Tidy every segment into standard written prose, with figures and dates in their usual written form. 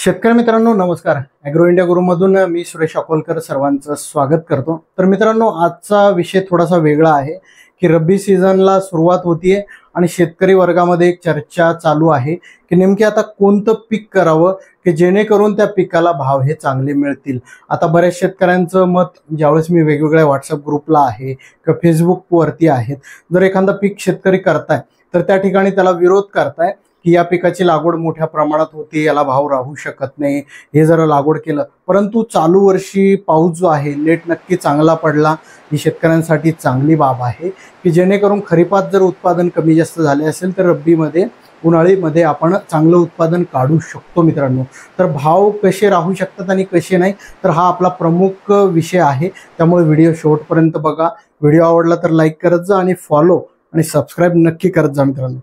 शेतकरी मित्रांनो नमस्कार. ॲग्रो इंडिया गुरुमधून मी सुरेश अकोलकर सर्वांचं स्वागत करतो. तर मित्रांनो आजचा विषय थोडासा वेगळा आहे की रब्बी सीझनला सुरुवात होतीये आणि शेतकरी वर्गामध्ये एक चर्चा चालू आहे की नेमके आता कोणतं पीक करावं की जेणेकरून त्या पिकाला भाव हे चांगले मिळतील. आता बऱ्याच शेतकऱ्यांचं मत ज्यावेळेस मी वेगवेगळ्या व्हॉट्सअप ग्रुपला आहे किंवा फेसबुकवरती आहेत, जर एखादा पीक शेतकरी करताय तर त्या ठिकाणी त्याला विरोध करताय की या पिकाची लागवड मोठ्या प्रमाणात होती, याला भाव राहू शकत नाही, हे जर लागवड केलं. परंतु चालू वर्षी पाऊस जो आहे लेट नक्की चांगला पडला, ही शेतकऱ्यांसाठी चांगली बाब आहे की जेणेकरून खरीपात जर उत्पादन कमी जास्त झाले असेल तर रब्बीमध्ये उन्हाळीमध्ये आपण चांगलं उत्पादन काढू शकतो. मित्रांनो तर भाव कसे राहू शकतात आणि कसे नाही तर हा आपला प्रमुख विषय आहे. त्यामुळे व्हिडिओ शेवटपर्यंत बघा. व्हिडिओ आवडला तर लाईक करत जा आणि फॉलो आणि सबस्क्राईब नक्की करत जा मित्रांनो.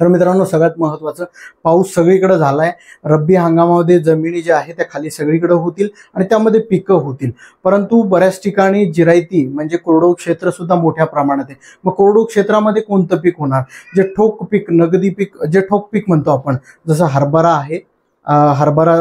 तर मित्रांनो सगळ्यात महत्त्वाचं, पाऊस सगळीकडे झालाय. रब्बी हंगामामध्ये जमिनी ज्या आहेत त्या खाली सगळीकडे होतील आणि त्यामध्ये पिकं होतील. परंतु बऱ्याच ठिकाणी जिरायती म्हणजे कोरडवाहू क्षेत्र सुद्धा मोठ्या प्रमाणात आहे. मग कोरडवाहू क्षेत्रामध्ये कोणतं पीक होणार? जे ठोक पीक, नगदी पीक, जे ठोक पीक म्हणतो आपण, जसं हरभरा आहे, हरभरा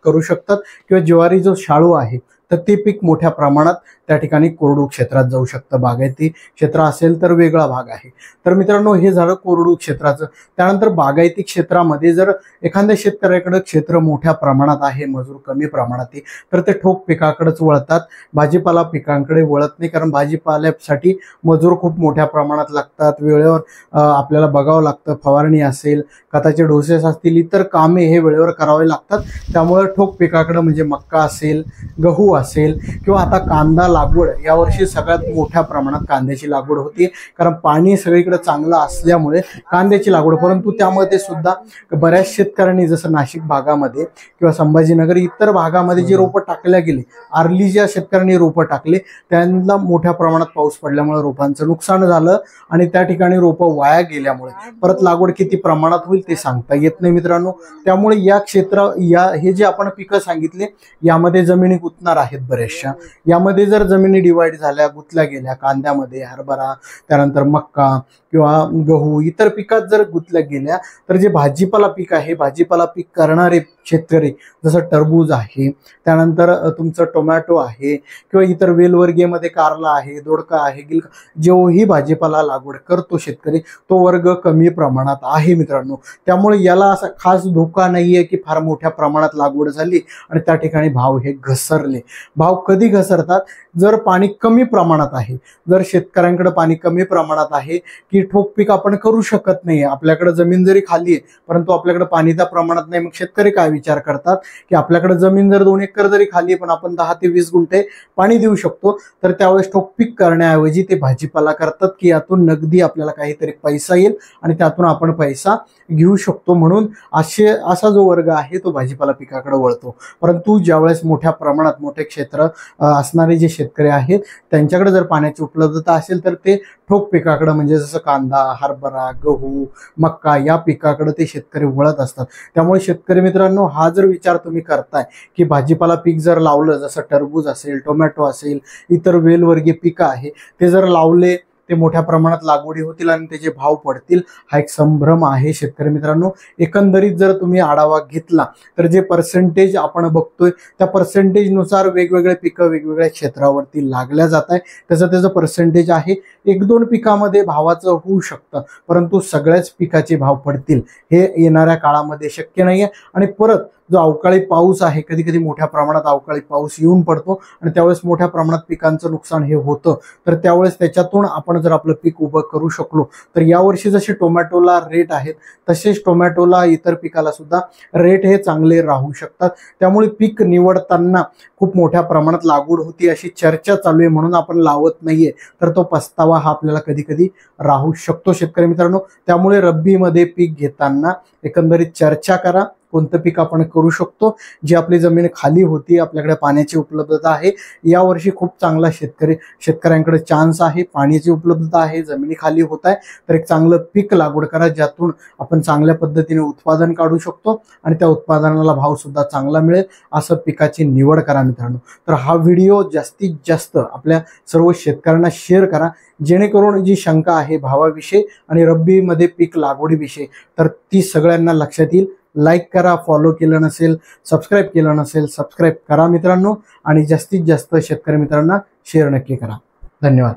करू शकतात किंवा ज्वारी जो शाळू आहे तर ते पीक मोठ्या प्रमाणात त्या ठिकाणी कोरडवाहू क्षेत्रात जाऊ शकतं. बागायती क्षेत्र असेल तर वेगळा भाग आहे. तर मित्रांनो हे झालं कोरडवाहू क्षेत्राचं. त्यानंतर बागायती क्षेत्रामध्ये जर एखाद्या शेतकऱ्याकडे क्षेत्र मोठ्या प्रमाणात आहे, मजूर कमी प्रमाणात आहे, तर ते ठोक पिकाकडेच वळतात, भाजीपाला पिकांकडे वळत नाही. कारण भाजीपाल्यासाठी मजूर खूप मोठ्या प्रमाणात लागतात, वेळेवर आपल्याला बघावं लागतं. फवारणी असेल, खताचे डोसेस असतील, इतर कामे हे वेळेवर करावे लागतात. त्यामुळे ठोक पिकाकडे म्हणजे मक्का असेल, गहू असेल किंवा आता कांदा लागवड, यावर्षी सगळ्यात मोठ्या प्रमाणात कांद्याची लागवड होती. कारण पाणी सगळीकडे चांगलं असल्यामुळे कांद्याची लागवड. परंतु त्यामध्ये सुद्धा बऱ्याच शेतकऱ्यांनी जसं नाशिक भागामध्ये किंवा संभाजीनगर इतर भागामध्ये जी रोपं टाकल्या गेली, आर्ली ज्या शेतकऱ्यांनी रोपं टाकले त्यांना मोठ्या प्रमाणात पाऊस पडल्यामुळे रोपांचं नुकसान झालं आणि त्या ठिकाणी रोपं वाया गेल्यामुळे परत लागवड किती प्रमाणात होईल ते सांगता येत नाही मित्रांनो. त्यामुळे या हे जे आपण पिकं सांगितले यामध्ये जमिनी गुंतणार आहेत बऱ्याचशा. यामध्ये जर जमिनी डिवाइड झाल्या, गुंतल्या गेल्या, कांद्यामध्ये हरभरा, त्यानंतर मक्का किंवा गहू, इतर पिकात जर गुंतल्या गेल्या तर जे भाजीपाला पीक आहे, भाजीपाला पीक करणारे शेतकरी जसं टरबूज आहे, त्यानंतर तुमचं टोमॅटो आहे किंवा इतर वेलवर्गीयमध्ये कारला आहे, दोडका आहे, गिलका, जेवढी भाजीपाला लागवड करतो शेतकरी तो वर्ग कमी प्रमाणात आहे मित्रांनो. त्यामुळे याला असा खास धोका नाहीये की फार मोठ्या प्रमाणात लागवड झाली आणि त्या ठिकाणी भाव हे घसरले. भाव कधी घसरतात? जर पाणी कमी प्रमाणात आहे, जर शेतकऱ्यांकडे पाणी कमी प्रमाणात आहे की ठोक पीक आपण करू शकत नाही, आपल्याकडे जमीन जरी खाली आहे परंतु आपल्याकडे पाणीच्या प्रमाणात नाही, मग शेतकरी काय विचार करतात की आपल्याकडे जमीन जर 2 एकर जरी खाली पण आपण 10 ते 20 गुंठे पाणी देऊ शकतो, तर त्यावेळेस ठोक पीक करण्याऐवजी ते भाजीपाला करतात की यातून नगदी आपल्याला काहीतरी पैसा येईल आणि त्यातून आपण पैसा घेऊ शकतो. म्हणून असा जो वर्ग आहे तो भाजीपाला पिकाकडे वळतो. परंतु ज्यावेळेस मोठ्या प्रमाणात मोठे क्षेत्र असणारे जे शेतकरी आहेत त्यांच्याकडे जर पाण्याची उपलब्धता असेल तर ते ठोक पिकाकडे म्हणजे जसं कांदा, हरभरा, गहू, मक्का या पिकाकडे ते शेतकरी वळत असतात. त्यामुळे शेतकरी मित्रांनो हा जर विचार तुम्ही करताय की भाजीपाला पीक जर लावलं, जसं टरबूज असेल, टोमॅटो असेल, इतर वेलवर्गीय पिकं आहे, ते जर लावले ते मोठ्या प्रमाणात लागवडी होतील आणि त्याचे भाव पडतील, हा एक संभ्रम आहे शेतकरी मित्रांनो. एकंदरीत जर तुम्ही आढावा घेतला तर जे पर्सेंटेज आपण बघतोय त्या पर्सेंटेजनुसार वेगवेगळे पिकं वेगवेगळ्या क्षेत्रावरती लागल्या जात आहे. त्याचं पर्सेंटेज आहे. 1-2 पिकामध्ये भावाचं होऊ शकतं परंतु सगळ्याच पिकाचे भाव पडतील हे येणाऱ्या काळामध्ये शक्य नाहीये. आणि परत जो अवकाळी पाऊस आहे, कधी कधी मोठ्या प्रमाणात अवकाळी पाऊस येऊन पडतो आणि त्यावेळेस मोठ्या प्रमाणात पिकांचं नुकसान हे होतं. तर त्यावेळेस त्याच्यातून आपण जर आपलं पीक उभं करू शकलो तर यावर्षी जसे टोमॅटोला रेट आहेत तसेच टोमॅटोला इतर पिकाला सुद्धा रेट हे चांगले राहू शकतात. त्यामुळे पीक निवडताना खूप मोठ्या प्रमाणात लागवड होती अशी चर्चा चालू आहे म्हणून आपण लावत नाहीये, तर तो पस्तावा हा आपल्याला कधी कधी राहू शकतो शेतकरी मित्रांनो. त्यामुळे रब्बीमध्ये पीक घेताना एकंदरीत चर्चा करा कोणतं पीक आपण करू शकतो. जी आपली जमीन खाली होती, आपल्याकडे पाण्याची उपलब्धता आहे, यावर्षी खूप चांगला शेतकऱ्यांकडे चान्स आहे, पाण्याची उपलब्धता आहे, जमिनी खाली होत आहे, तर एक चांगलं पीक लागवड करा ज्यातून आपण चांगल्या पद्धतीने उत्पादन काढू शकतो आणि त्या उत्पादनाला भाव सुद्धा चांगला मिळेल असं पिकाची निवड करा मित्रांनो. तर हा व्हिडिओ जास्तीत जास्त आपल्या सर्व शेतकऱ्यांना शेअर करा जेणेकरून जी शंका आहे भावाविषयी आणि रब्बीमध्ये पीक लागवडीविषयी तर ती सगळ्यांना लक्षात येईल. लाईक करा, फॉलो केलं नसेल, सबस्क्राईब केलं नसेल सबस्क्राईब करा मित्रांनो, आणि जास्तीत जास्त शेतकरी मित्रांना शेअर नक्की करा. धन्यवाद.